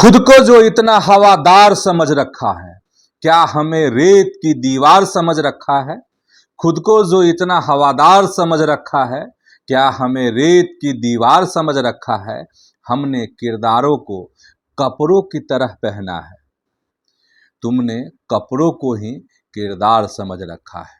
खुद को जो इतना हवादार समझ रखा है, क्या हमें रेत की दीवार समझ रखा है। खुद को जो इतना हवादार समझ रखा है, क्या हमें रेत की दीवार समझ रखा है। हमने किरदारों को कपड़ों की तरह पहना है, तुमने कपड़ों को ही किरदार समझ रखा है।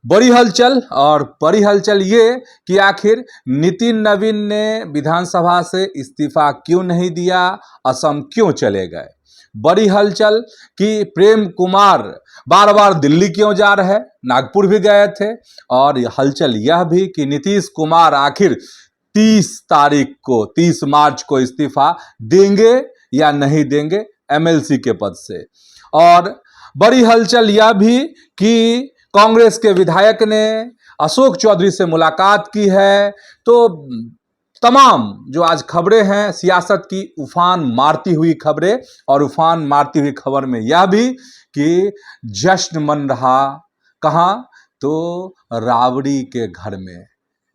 बड़ी हलचल और बड़ी हलचल ये कि आखिर नितिन नवीन ने विधानसभा से इस्तीफा क्यों नहीं दिया, असम क्यों चले गए। बड़ी हलचल कि प्रेम कुमार बार बार दिल्ली क्यों जा रहे, नागपुर भी गए थे। और हलचल यह भी कि नीतीश कुमार आखिर 30 मार्च को इस्तीफा देंगे या नहीं देंगे एमएलसी के पद से। और बड़ी हलचल यह भी कि कांग्रेस के विधायक ने अशोक चौधरी से मुलाकात की है। तो तमाम जो आज खबरें हैं सियासत की, उफान मारती हुई खबरें, और उफान मारती हुई खबर में यह भी कि जश्न मन रहा कहां, तो राबड़ी के घर में।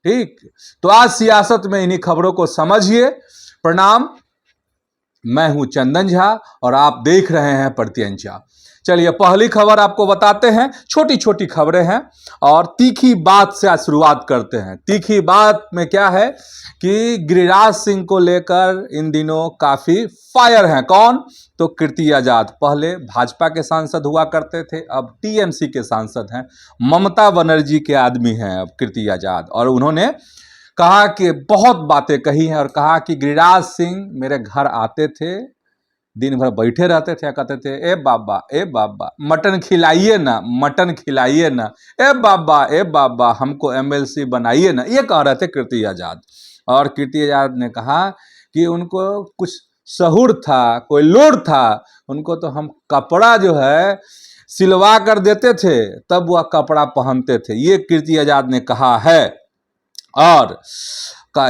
ठीक, तो आज सियासत में इन्हीं खबरों को समझिए। प्रणाम, मैं हूं चंदन झा और आप देख रहे हैं प्रत्यंचा। चलिए पहली खबर आपको बताते हैं। छोटी छोटी खबरें हैं और तीखी बात से आज शुरुआत करते हैं। तीखी बात में क्या है कि गिरिराज सिंह को लेकर इन दिनों काफी फायर हैं। कौन? तो कीर्ति आजाद। पहले भाजपा के सांसद हुआ करते थे, अब टीएमसी के सांसद हैं। ममता बनर्जी के आदमी हैं अब कीर्ति आजाद। और उन्होंने कहा कि बहुत बातें कही हैं और कहा कि गिरिराज सिंह मेरे घर आते थे, दिन भर बैठे रहते थे, कहते थे ए बाबा मटन खिलाइए ना, मटन खिलाइए ना, ए बाबा हमको एमएलसी बनाइए ना, ये कह रहे थे कीर्ति आजाद। और कीर्ति आजाद ने कहा कि उनको कुछ शहूर था, कोई लोड था, उनको तो हम कपड़ा जो है सिलवा कर देते थे तब वह कपड़ा पहनते थे, ये कीर्ति आजाद ने कहा है। और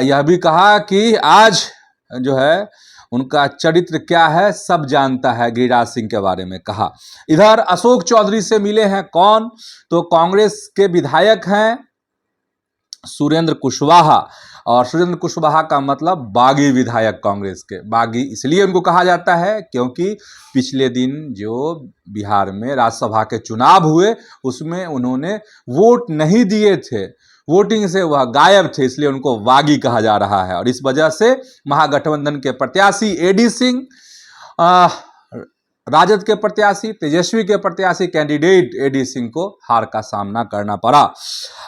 यह भी कहा कि आज जो है उनका चरित्र क्या है सब जानता है, गिरिराज सिंह के बारे में कहा। इधर अशोक चौधरी से मिले हैं कौन? तो कांग्रेस के विधायक हैं सुरेंद्र कुशवाहा। और सुरेंद्र कुशवाहा का मतलब बागी विधायक, कांग्रेस के बागी इसलिए उनको कहा जाता है क्योंकि पिछले दिन जो बिहार में राज्यसभा के चुनाव हुए उसमें उन्होंने वोट नहीं दिए थे, वोटिंग से वह गायब थे, इसलिए उनको बागी कहा जा रहा है। और इस वजह से महागठबंधन के प्रत्याशी एडी सिंह, राजद के प्रत्याशी तेजस्वी के प्रत्याशी कैंडिडेट एडी सिंह को हार का सामना करना पड़ा।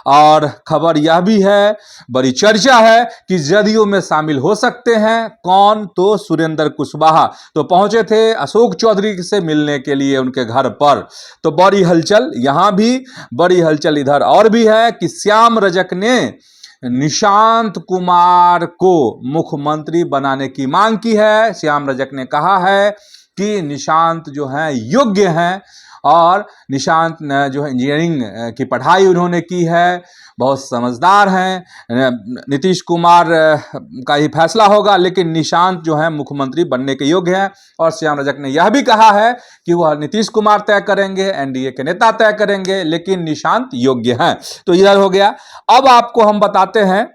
और खबर यह भी है, बड़ी चर्चा है कि जदयू में शामिल हो सकते हैं कौन? तो सुरेंद्र कुशवाहा तो पहुंचे थे अशोक चौधरी से मिलने के लिए उनके घर पर। तो बड़ी हलचल यहां भी, बड़ी हलचल इधर और भी है कि श्याम रजक ने निशांत कुमार को मुख्यमंत्री बनाने की मांग की है। श्याम रजक ने कहा है कि निशांत जो हैं योग्य हैं और निशांत जो है इंजीनियरिंग की पढ़ाई उन्होंने की है, बहुत समझदार हैं। नीतीश कुमार का ही फैसला होगा, लेकिन निशांत जो है मुख्यमंत्री बनने के योग्य हैं। और श्याम रजक ने यह भी कहा है कि वह नीतीश कुमार तय करेंगे, एनडीए के नेता तय करेंगे, लेकिन निशांत योग्य हैं। तो इधर हो गया। अब आपको हम बताते हैं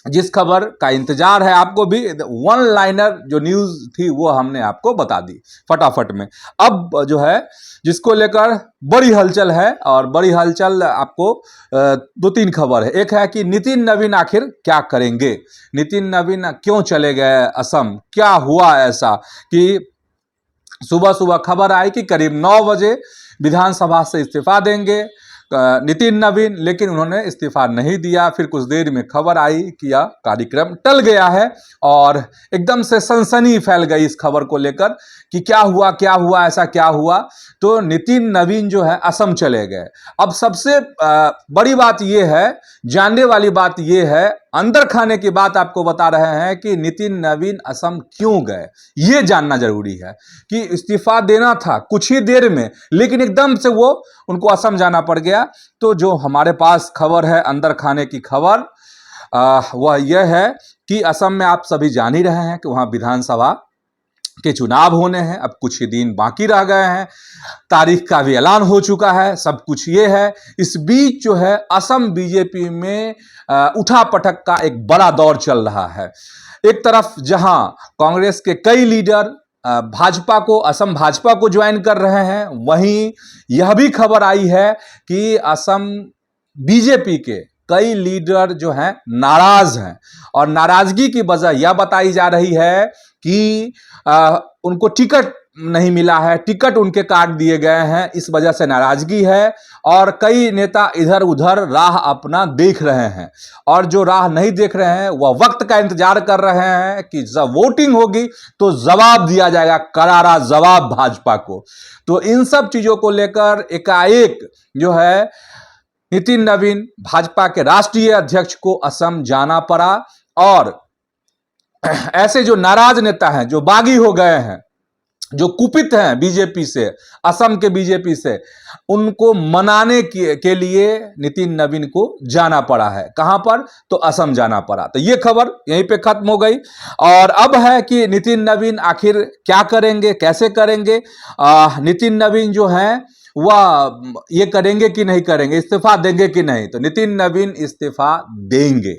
जिस खबर का इंतजार है आपको भी, वन लाइनर जो न्यूज थी वो हमने आपको बता दी फटाफट में। अब जो है जिसको लेकर बड़ी हलचल है, और बड़ी हलचल आपको 2-3 खबर है। एक है कि नितिन नवीन आखिर क्या करेंगे, नितिन नवीन क्यों चले गए असम, क्या हुआ ऐसा कि सुबह सुबह खबर आई कि करीब 9 बजे विधानसभा से इस्तीफा देंगे नितिन नवीन, लेकिन उन्होंने इस्तीफा नहीं दिया। फिर कुछ देर में खबर आई कि यह कार्यक्रम टल गया है और एकदम से सनसनी फैल गई इस खबर को लेकर कि क्या हुआ ऐसा क्या हुआ। तो नितिन नवीन जो है असम चले गए। अब सबसे बड़ी बात यह है, जानने वाली बात यह है, अंदर खाने की बात आपको बता रहे हैं कि नितिन नवीन असम क्यों गए, यह जानना जरूरी है कि इस्तीफा देना था कुछ ही देर में, लेकिन एकदम से वो उनको असम जाना पड़ गया। तो जो हमारे पास खबर है अंदर खाने की खबर, वह यह है कि असम में आप सभी जान ही रहे हैं कि वहां विधानसभा के चुनाव होने हैं, अब कुछ ही दिन बाकी रह गए हैं, तारीख का भी ऐलान हो चुका है, सब कुछ ये है। इस बीच जो है असम बीजेपी में उठापटक का एक बड़ा दौर चल रहा है। एक तरफ जहां कांग्रेस के कई लीडर भाजपा को, असम भाजपा को ज्वाइन कर रहे हैं। वहीं यह भी खबर आई है कि असम बीजेपी के कई लीडर जो हैं नाराज हैं, और नाराजगी की वजह यह बताई जा रही है कि उनको टिकट नहीं मिला है, टिकट उनके काट दिए गए हैं, इस वजह से नाराजगी है। और कई नेता इधर उधर राह अपना देख रहे हैं, और जो राह नहीं देख रहे हैं वह वक्त का इंतजार कर रहे हैं कि जब वोटिंग होगी तो जवाब दिया जाएगा, करारा जवाब भाजपा को। तो इन सब चीजों को लेकर एकाएक जो है नितिन नवीन, भाजपा के राष्ट्रीय अध्यक्ष को असम जाना पड़ा, और ऐसे जो नाराज नेता हैं, जो बागी हो गए हैं, जो कुपित हैं बीजेपी से, असम के बीजेपी से, उनको मनाने के लिए नितिन नवीन को जाना पड़ा है। कहां पर? तो असम जाना पड़ा। तो ये खबर यहीं पे खत्म हो गई। और अब है कि नितिन नवीन आखिर क्या करेंगे, कैसे करेंगे। नितिन नवीन जो हैं वह ये करेंगे कि नहीं करेंगे, इस्तीफा देंगे कि नहीं। तो नितिन नवीन इस्तीफा देंगे।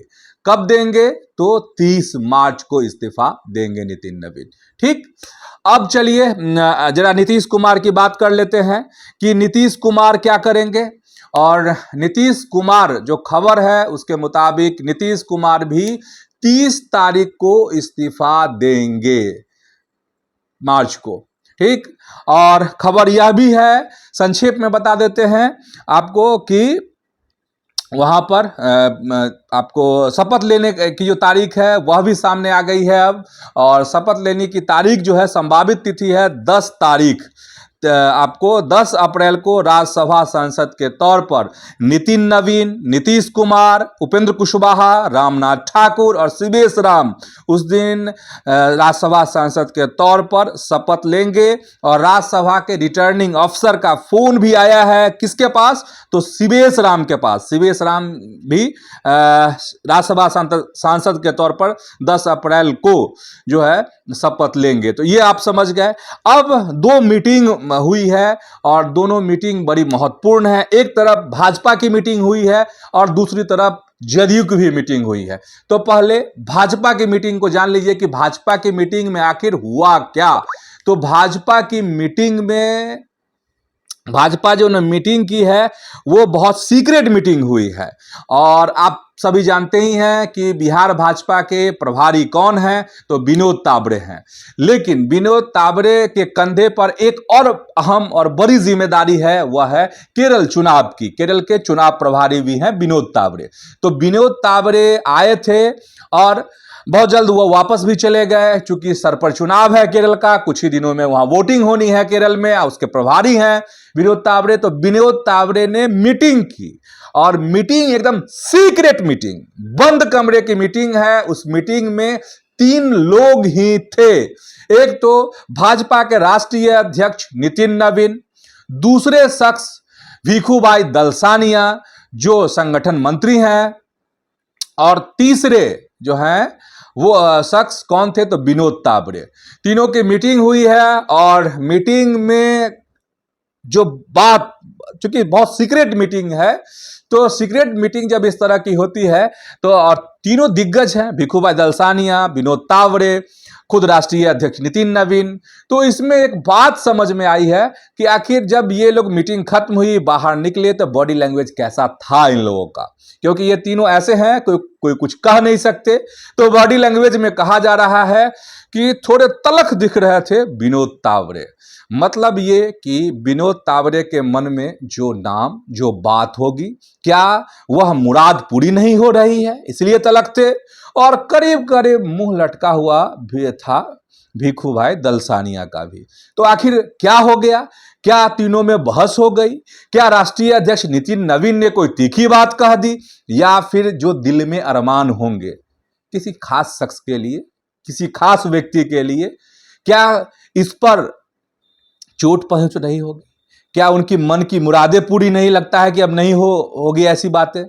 कब देंगे? तो 30 मार्च को इस्तीफा देंगे नितिन नवीन। ठीक, अब चलिए जरा नीतीश कुमार की बात कर लेते हैं कि नीतीश कुमार क्या करेंगे। और नीतीश कुमार, जो खबर है उसके मुताबिक नीतीश कुमार भी 30 तारीख को इस्तीफा देंगे, मार्च को। ठीक, और खबर यह भी है, संक्षेप में बता देते हैं आपको, कि वहां पर आपको शपथ लेने की जो तारीख है वह भी सामने आ गई है अब। और शपथ लेने की तारीख जो है, संभावित तिथि है 10 तारीख। आपको 10 अप्रैल को राज्यसभा सांसद के तौर पर नितिन नवीन, नीतीश कुमार, उपेंद्र कुशवाहा, रामनाथ ठाकुर और शिवेश राम उस दिन राज्यसभा सांसद के तौर पर शपथ लेंगे। और राज्यसभा के रिटर्निंग अफसर का फोन भी आया है, किसके पास? तो शिवेश राम के पास। शिवेश राम भी राज्यसभा सांसद के तौर पर 10 अप्रैल को जो है शपथ लेंगे। तो ये आप समझ गए। अब 2 मीटिंग हुई है, और दोनों मीटिंग बड़ी महत्वपूर्ण है। एक तरफ भाजपा की मीटिंग हुई है और दूसरी तरफ जदयू की भी मीटिंग हुई है। तो पहले भाजपा की मीटिंग को जान लीजिए कि भाजपा की मीटिंग में आखिर हुआ क्या। तो भाजपा की मीटिंग में, भाजपा जो मीटिंग की है वो बहुत सीक्रेट मीटिंग हुई है। और आप सभी जानते ही हैं कि बिहार भाजपा के प्रभारी कौन हैं? तो विनोद तावड़े हैं। लेकिन विनोद तावड़े के कंधे पर एक और अहम और बड़ी जिम्मेदारी है, वह है केरल चुनाव की। केरल के चुनाव प्रभारी भी हैं विनोद तावड़े। तो विनोद तावड़े आए थे और बहुत जल्द वो वापस भी चले गए, क्योंकि सर पर चुनाव है केरल का, कुछ ही दिनों में वहां वोटिंग होनी है केरल में, उसके प्रभारी हैं विनोद तावड़े। तो विनोद तावड़े ने मीटिंग की, और मीटिंग एकदम सीक्रेट मीटिंग, बंद कमरे की मीटिंग है। उस मीटिंग में 3 लोग ही थे। एक तो भाजपा के राष्ट्रीय अध्यक्ष नितिन नवीन, दूसरे शख्स भिखुभाई दलसानिया जो संगठन मंत्री हैं, और तीसरे जो हैं वो शख्स कौन थे? तो विनोद तावड़े। तीनों की मीटिंग हुई है, और मीटिंग में जो बात, चूंकि बहुत सीक्रेट मीटिंग है, तो सीक्रेट मीटिंग जब इस तरह की होती है तो, और तीनों दिग्गज हैं, भिखुभाई दलसानिया, विनोद तावड़े, खुद राष्ट्रीय अध्यक्ष नितिन नवीन। तो इसमें एक बात समझ में आई है कि आखिर जब ये लोग मीटिंग खत्म हुई, बाहर निकले, तो बॉडी लैंग्वेज कैसा था इन लोगों का, क्योंकि ये तीनों ऐसे हैं कोई कुछ कह नहीं सकते। तो बॉडी लैंग्वेज में कहा जा रहा है कि थोड़े तलख दिख रहे थे विनोद तावड़े। मतलब ये कि विनोद तावड़े के मन में जो नाम, जो बात होगी, क्या वह मुराद पूरी नहीं हो रही है, इसलिए तलख थे। और करीब करीब मुंह लटका हुआ भी था भिखुभाई दलसानिया का भी। तो आखिर क्या हो गया? क्या तीनों में बहस हो गई? क्या राष्ट्रीय अध्यक्ष नितिन नवीन ने कोई तीखी बात कह दी? या फिर जो दिल में अरमान होंगे किसी खास शख्स के लिए, किसी खास व्यक्ति के लिए, क्या इस पर चोट पहुंच रही होगी? क्या उनकी मन की मुरादें पूरी नहीं, लगता है कि अब नहीं होगी ऐसी बातें?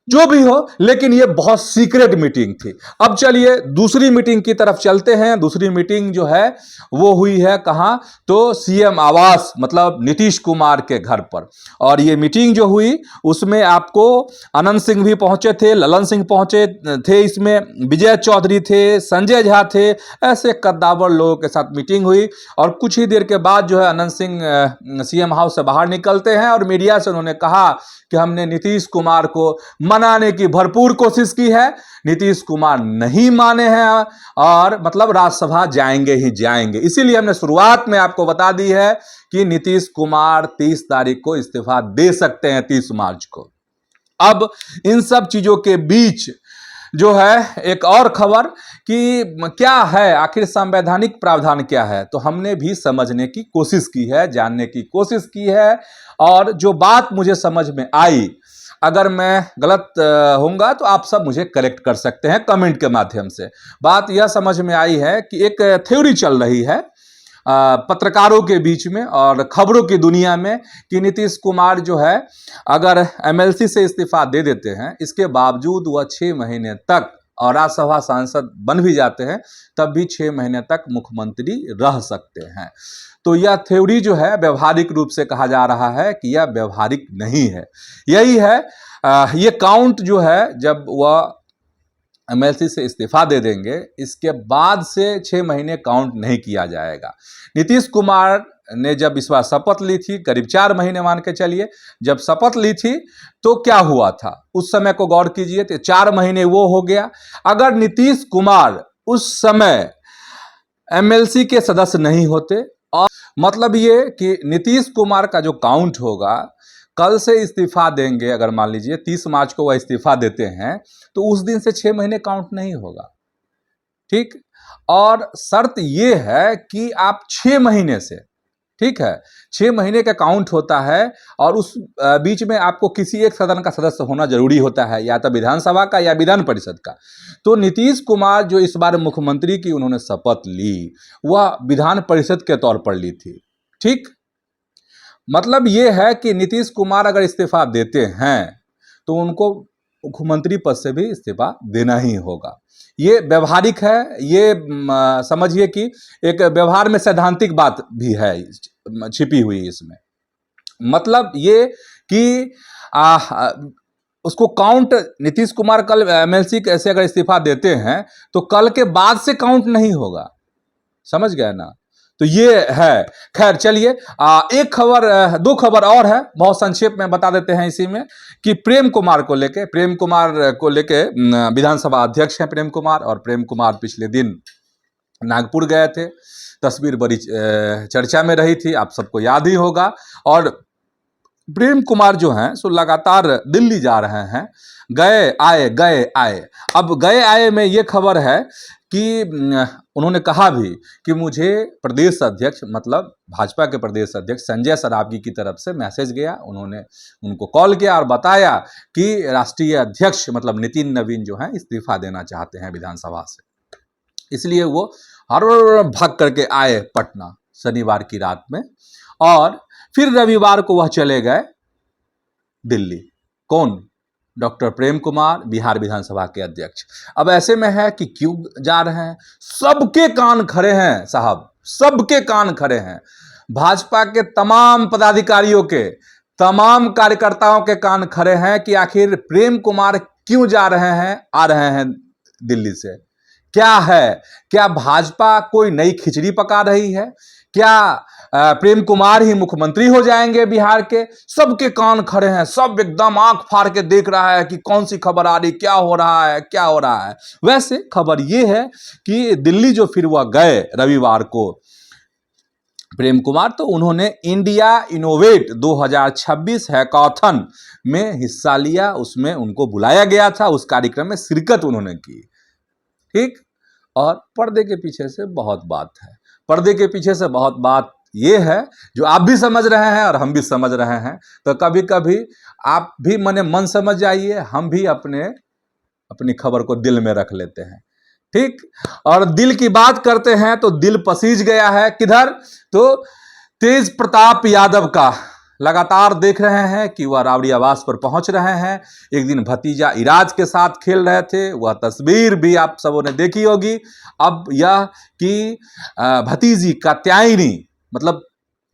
जो भी हो, लेकिन ये बहुत सीक्रेट मीटिंग थी। अब चलिए दूसरी मीटिंग की तरफ चलते हैं। दूसरी मीटिंग जो है वो हुई है कहां, तो सीएम आवास मतलब नीतीश कुमार के घर पर। और ये मीटिंग जो हुई उसमें आपको अनंत सिंह भी पहुंचे थे, ललन सिंह पहुंचे थे, इसमें विजय चौधरी थे, संजय झा थे, ऐसे कद्दावर लोगों के साथ मीटिंग हुई। और कुछ ही देर के बाद जो है अनंत सिंह सीएम हाउस से बाहर निकलते हैं और मीडिया से उन्होंने कहा कि हमने नीतीश कुमार को मनाने की भरपूर कोशिश की है, नीतीश कुमार नहीं माने हैं और मतलब राज्यसभा जाएंगे ही जाएंगे। इसीलिए हमने शुरुआत में आपको बता दी है कि नीतीश कुमार 30 तारीख को इस्तीफा दे सकते हैं, 30 मार्च को। अब इन सब चीजों के बीच जो है एक और खबर कि क्या है आखिर संवैधानिक प्रावधान क्या है, तो हमने भी समझने की कोशिश की है, जानने की कोशिश की है। और जो बात मुझे समझ में आई, अगर मैं गलत होऊंगा तो आप सब मुझे करेक्ट कर सकते हैं कमेंट के माध्यम से। बात यह समझ में आई है कि एक थ्योरी चल रही है पत्रकारों के बीच में और खबरों की दुनिया में कि नीतीश कुमार जो है अगर एमएलसी से इस्तीफा दे देते हैं, इसके बावजूद वह 6 महीने तक और राज्यसभा सांसद बन भी जाते हैं, तब भी 6 महीने तक मुख्यमंत्री रह सकते हैं। तो यह थ्योरी जो है व्यवहारिक रूप से कहा जा रहा है कि यह व्यवहारिक नहीं है। यही है ये काउंट जो है जब वह एमएलसी से इस्तीफा दे देंगे, इसके बाद से 6 महीने काउंट नहीं किया जाएगा। नीतीश कुमार ने जब इस बार शपथ ली थी, करीब 4 महीने मान के चलिए, जब शपथ ली थी तो क्या हुआ था उस समय को गौर कीजिए, तो 4 महीने वो हो गया। अगर नीतीश कुमार उस समय एमएलसी के सदस्य नहीं होते, और मतलब ये कि नीतीश कुमार का जो काउंट होगा, कल से इस्तीफा देंगे, अगर मान लीजिए 30 मार्च को वह इस्तीफा देते हैं, तो उस दिन से 6 महीने काउंट नहीं होगा, ठीक। और शर्त यह है कि आप 6 महीने से, ठीक है, 6 महीने का काउंट होता है और उस बीच में आपको किसी एक सदन का सदस्य होना जरूरी होता है, या तो विधानसभा का या विधान परिषद का। तो नीतीश कुमार जो इस बार मुख्यमंत्री की उन्होंने शपथ ली, वह विधान परिषद के तौर पर ली थी, ठीक। मतलब ये है कि नीतीश कुमार अगर इस्तीफा देते हैं तो उनको मुख्यमंत्री पद से भी इस्तीफा देना ही होगा। ये व्यवहारिक है, ये समझिए कि एक व्यवहार में सैद्धांतिक बात भी है छिपी हुई इसमें। मतलब ये कि उसको काउंट, नीतीश कुमार कल एमएलसी से अगर इस्तीफा देते हैं तो कल के बाद से काउंट नहीं होगा, समझ गए ना। तो ये है। खैर चलिए, एक खबर, 2 खबर और है, बहुत संक्षेप में बता देते हैं इसी में, कि प्रेम कुमार को लेके विधानसभा अध्यक्ष हैं प्रेम कुमार, और प्रेम कुमार पिछले दिन नागपुर गए थे। तस्वीर बड़ी चर्चा में रही थी, आप सबको याद ही होगा। और प्रेम कुमार जो हैं सो लगातार दिल्ली जा रहे हैं, गए आए। अब गए आए में ये खबर है कि उन्होंने कहा भी कि मुझे प्रदेश अध्यक्ष मतलब भाजपा के प्रदेश अध्यक्ष संजय सरावगी की तरफ से मैसेज गया, उन्होंने उनको कॉल किया और बताया कि राष्ट्रीय अध्यक्ष मतलब नितिन नवीन जो हैं इस्तीफा देना चाहते हैं विधानसभा से। इसलिए वो हर भाग करके आए पटना शनिवार की रात में, और फिर रविवार को वह चले गए दिल्ली। कौन? डॉक्टर प्रेम कुमार, बिहार विधानसभा के अध्यक्ष। अब ऐसे में है कि क्यों जा रहे हैं, सबके कान खड़े हैं साहब, सबके कान खड़े हैं। भाजपा के तमाम पदाधिकारियों के, तमाम कार्यकर्ताओं के कान खड़े हैं कि आखिर प्रेम कुमार क्यों जा रहे हैं, आ रहे हैं दिल्ली से। क्या है, क्या भाजपा कोई नई खिचड़ी पका रही है? क्या प्रेम कुमार ही मुख्यमंत्री हो जाएंगे बिहार के? सबके कान खड़े हैं, सब एकदम आंख फाड़ के देख रहा है कि कौन सी खबर आ रही, क्या हो रहा है, क्या हो रहा है। वैसे खबर यह है कि दिल्ली जो फिर वह गए रविवार को प्रेम कुमार, तो उन्होंने इंडिया इनोवेट 2026 हैकाथन में हिस्सा लिया, उसमें उनको बुलाया गया था, उस कार्यक्रम में शिरकत उन्होंने की, ठीक। और पर्दे के पीछे से बहुत बात है, पर्दे के पीछे से बहुत बात ये है जो आप भी समझ रहे हैं और हम भी समझ रहे हैं। तो कभी कभी आप भी मन समझ जाइए, हम भी अपनी खबर को दिल में रख लेते हैं, ठीक। और दिल की बात करते हैं तो दिल पसीज गया है, किधर? तो तेज प्रताप यादव का, लगातार देख रहे हैं कि वह राबड़ी आवास पर पहुंच रहे हैं। एक दिन भतीजा इराज के साथ खेल रहे थे, वह तस्वीर भी आप सबों ने देखी होगी। अब यह कि भतीजी कात्यायनी, मतलब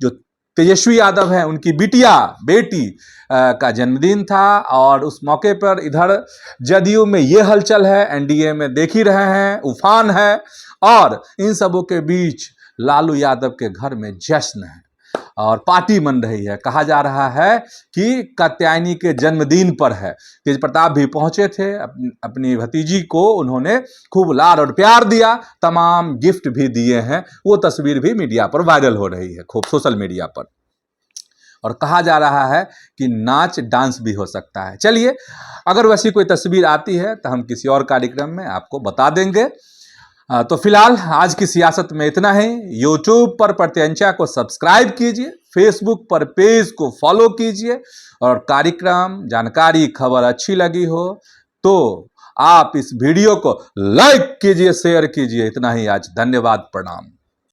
जो तेजस्वी यादव है उनकी बेटी का जन्मदिन था, और उस मौके पर इधर जदयू में ये हलचल है, एनडीए में देख ही रहे हैं उफान है, और इन सबों के बीच लालू यादव के घर में जश्न है और पार्टी मन रही है। कहा जा रहा है कि कात्यायनी के जन्मदिन पर है। तेज प्रताप भी पहुंचे थे, अपनी भतीजी को उन्होंने खूब लाड और प्यार दिया, तमाम गिफ्ट भी दिए हैं। वो तस्वीर भी मीडिया पर वायरल हो रही है, खूब सोशल मीडिया पर, और कहा जा रहा है कि नाच डांस भी हो सकता है। चलिए, अगर वैसी कोई तस्वीर आती है तो हम किसी और कार्यक्रम में आपको बता देंगे। तो फिलहाल आज की सियासत में इतना ही। यूट्यूब पर प्रत्यंचा को सब्सक्राइब कीजिए, फेसबुक पर पेज को फॉलो कीजिए, और कार्यक्रम, जानकारी, खबर अच्छी लगी हो तो आप इस वीडियो को लाइक कीजिए, शेयर कीजिए। इतना ही आज, धन्यवाद, प्रणाम।